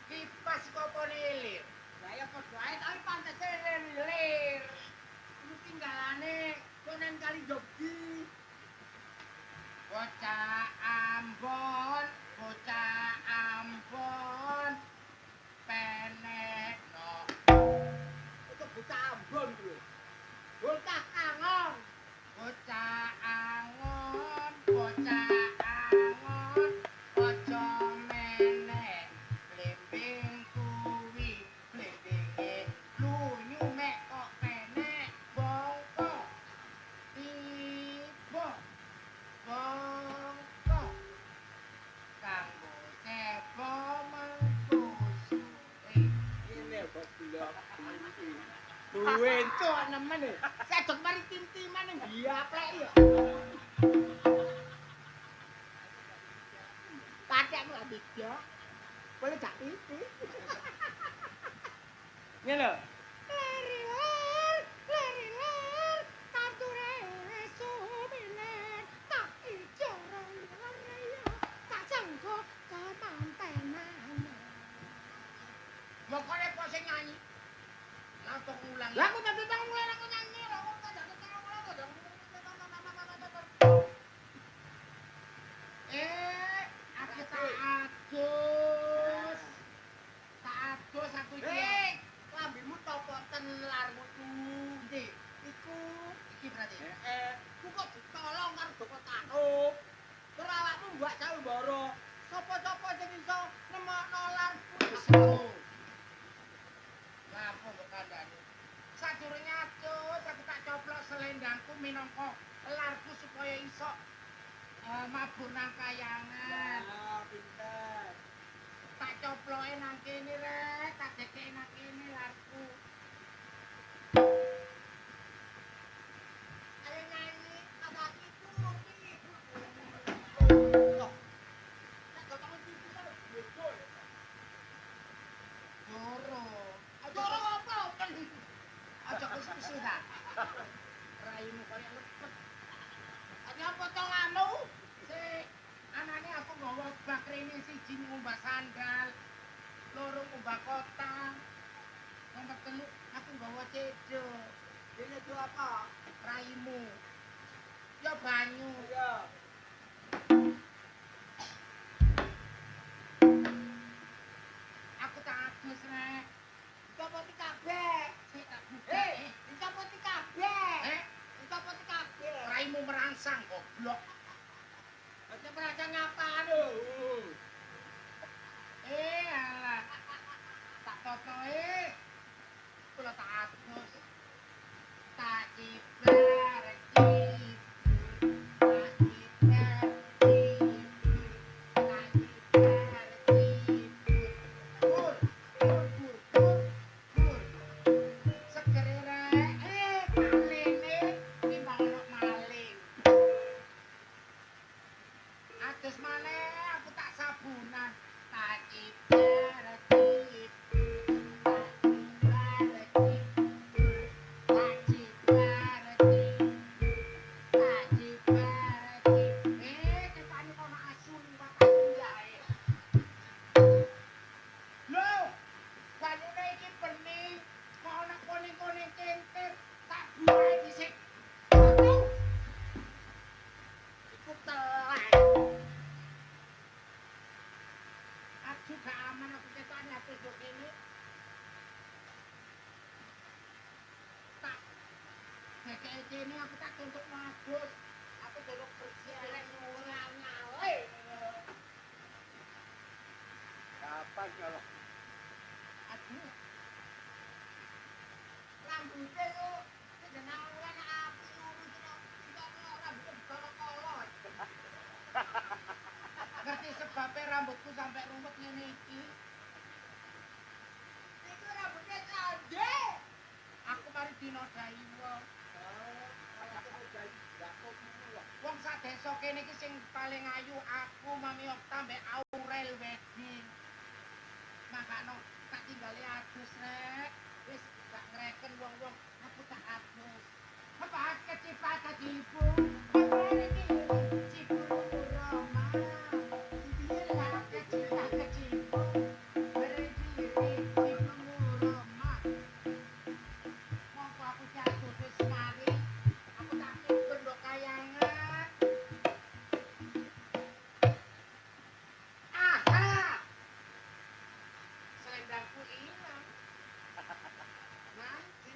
Kipas kok apa lilir? Lah ya padha ae tapi pantese lir. Iku tinggalane konen kali Jogji. Bocah Ambon, penekno. Itu bocah Ambon lho. Bocah Angon. Bocah Angon, aja meneh. Blimbing kuwi, blimbinge lunyu mek kok penek. Bongko, tiba, bongko. Kanggo cepo mengkusuri. Ini goblok. Duwe entuk nemen e. Sedot mari tim-timan ning diaplek ya. Patekmu lak tiga. Boleh gak pipi. Ngene lho. Leriler, tanture sumine, tak ijara lariya, tak sangka kemantenan. Mokone kok sing nyanyi. Langsung ngulang. Lah aku tadi tang ngulang aku nyanyi, aku tadi tang ngulang kok. Aku tak adus. Aku iki. Lambimu topoten larmu ku. Ndi? Iki berarti. Ku kok ditolong karo Joko Tarub. Terus awakmu mbak Sawembara. Sapa-sapa sing iso nemokno larku. Lapo kok kandhane. Sadurunge adus aku tak coplok selendangku minangka larku supaya iso mabur nang kaya kon. Aja kesusu ta. Raimu kaya lepet. Ada apa to anu? Anane aku nggawa bakrene siji ngumbah sandal. Loro ngumbah kota. Nomor telu aku nggawa cedo. Dene itu apa? Raimu. Ya banyu. Iya. Aku tak adus rek. Dicopoti kabeh. Sik tak buka. Dicopoti kabeh. Dicopoti kabeh. Raimu merangsang goblok. Aja merangsang ngapaan lho. Alah. Tak totoe. Kula tak adus. Tak cibar. Ini aku tak untuk mabus. Aku belum berjalan nyawal-nyawal. Kapan kalau? Aduh. Rambutnya lu kejenawan api urus rambutnya dikolok-kolok. Ngerti sebabnya rambutku sampai rumput ngene iki. Itu rambutnya sande. Aku mari dinodai wong. Wong sak desa kene iki sing paling ayu aku Mami Okta mbek Aurel wedding. Makano tak tinggale adus rek. Wis gak ngreken wong-wong aku tak adus. Apa kecipat ibu? Apa iki? Cipu Roma. Dibilang kecipat kecipu. Berdiri Cipu Roma. Mongko aku jatuh wis mari. Aku tak kiper ndok kayangan. Aha. Selendangku hilang. Nanti.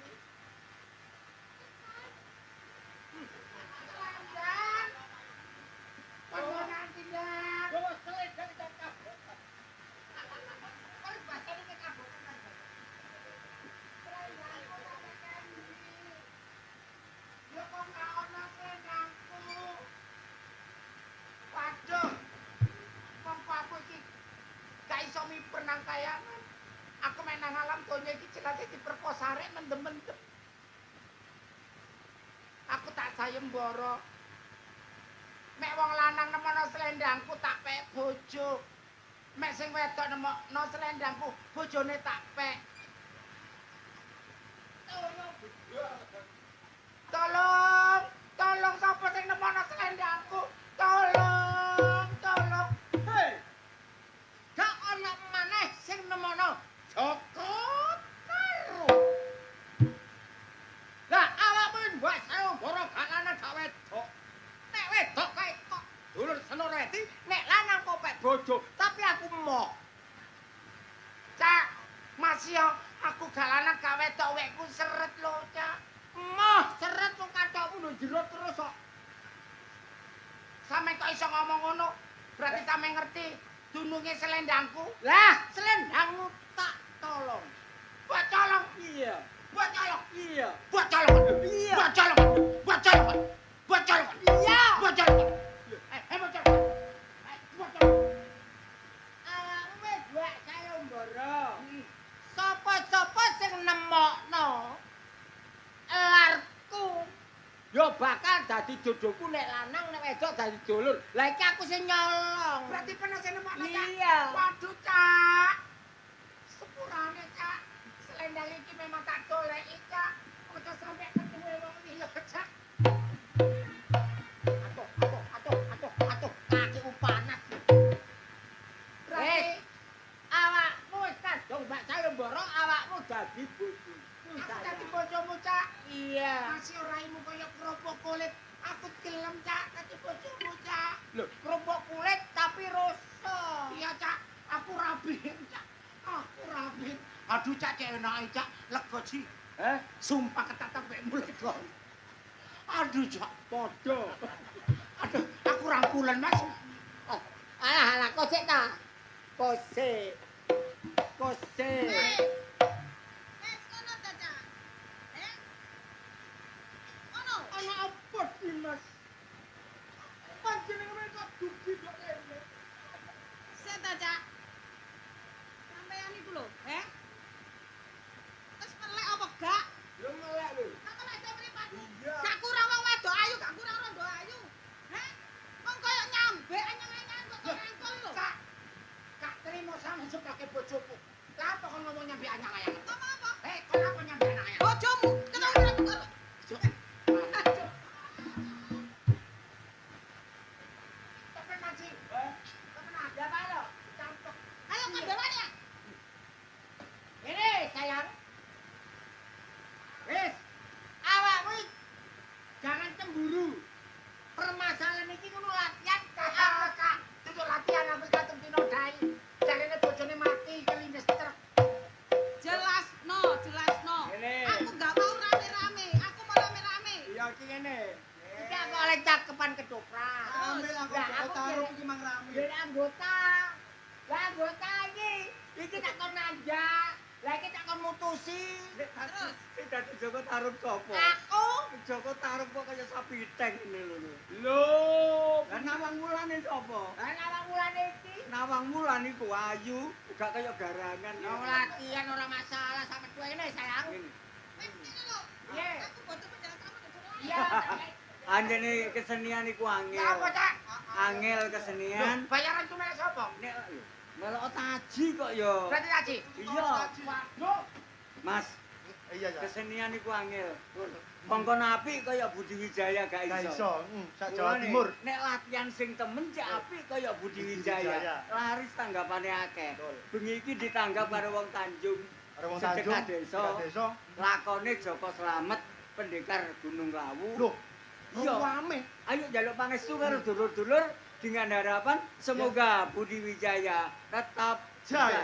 Selendang. Kamu nanti dah. Bawa selendang dan kabel. Kalau bahasa ini kabel kan. Selendangku sampai kandi. Ya kok gak ono selendangku. Waduh. Mongko aku iki gak iso miper nang kayangan. Aku main nang alam donya iki jelate diperkosa rek mendem-mendem. Aku tak sayembara. Mek wong lanang nemono selendangku tak pek bojo. Mek sing wedok nemono selendangku bojone tak pek. Tolong sapa sing nemono selendangku? Tolong. Hei. Gak ana maneh sing nemono Joko Karo. Lah awakmu mbok sayembara gak lanang gak wedok. Nek wedok kae kok dulur Senoreti, nek lanang kok pek bojo, tapi aku emoh. Cak, masih aku gak lanang gak wedok wekku seret lho, Cak. Emoh, seret wong kathokmu lho jero terus kok. Sampe kok iso ngomong ngono, berarti sampe ngerti dununge selendangku. Lah, selendangmu tak tolong. Buat colong. Iya. Buat colong. Iya. Buat colong. Iya. Buat colong. Buat colong. Buat colong. Iya. Buat colong. Buat colong. Buat colong. Awakmu wis duwek sayembara. Sapa-sapa sing nemokno larku yo bakal dadi jodohku nek lanang nek wedok dadi dulur. Lah iki aku sing nyolong. Berarti pernah sing nemokno, Cak? Iya. Waduh, Cak. Sepurane, Cak. Selendang iki memang tak golek semboro awakmu dadi bojoku. Aku dadi bojomu, Cak. Iya. Masih raimu kaya kerupuk kulit. Aku gelem, Cak, dadi bojomu, Cak. Lho, kerupuk kulit tapi rasa. Iya, Cak. Aku rabin, Cak. Aku rabin. Aduh, Cak, cek enake, Cak. Lega, Ci. Sumpah ketatap mek lega. Aduh, Cak, padha. Aduh, aku rangkulan, Mas. Alah, kok sik ta? Kose. Kono ta, Cak? Kono. Ana apa iki, Mas? Panjenengan kok dugi kok kene? Sik ta, Cak? Sampeyan iku lho, Wis melek apa gak? Yo melek lho. Tak melek to mripatmu. Iya. Gak kurang wong wedok ayu, gak kurang rondo ayu. Wong koyo nyambe anyang-anyang kok ngangkul lho. Kak terima sama sebagai bojoku. Lah apa kon ngomong nyambi anyang-anyang? Ngomong apa? Kon apa nyambi anyang-anyang? Bojomu, kenapa karo Tapi Maci, tapi ada apa lo? Campur. Ayo kandhane ya. Ini sayang. Wis, awakmu jangan cemburu. Permasalahan iki ngono latihan Kak. Itu latihan apa katung dino dai. Jarene bojone mati kelindes truk. Jelasno. Ngene. Aku gak mau rame-rame, aku mau rame-rame. Iya iki ngene. Iki aku oleh cakepan ketoprak. Ambil aku taruh iki mang rame. Jadi anggota. Lah anggota iki tak kon nanjak. Lah iki tak kon mutusi. Terus Sing dadi Joko Tarub sapa? Aku Joko Tarub kok kaya sapi teng ngene lho. lho. Lah Nawang Wulan sapa? Lah nawang wulan iki. Nawang Wulan iku ayu, gak kaya garangan. Mau latihan ora masalah sampe tuwa ini sayang. Ngene. wis ngene lho. Iya. Aku boten penjara kamu disuruh. Iya. Anjene kesenian iku angel. Ya apa cak? Angel kesenian. Bayaran tunai sapa? Nek melok taji kok ya. Berarti Haji. Iya. Waduh. Mas, Iya ya. kesenian iku angel. Kongkon apik kaya Budi Wijaya gak Gak iso. iso, sak Jawa Mulane, Timur. Nek latihan sing temen cek apik kaya Budi Budi Wijaya. Wijaya. Laris tanggapane akeh. Betul. Bengi iki ditanggap karo wong Tanjung. Ada wong Sedekah Tanjung, desa. sedekah desa. Lakone Joko Slamet, pendekar Gunung Lawu. Loh, Iya. rame. Ayo jaluk pangestu karo dulur-dulur dengan harapan semoga Budi Wijaya tetap Jaya.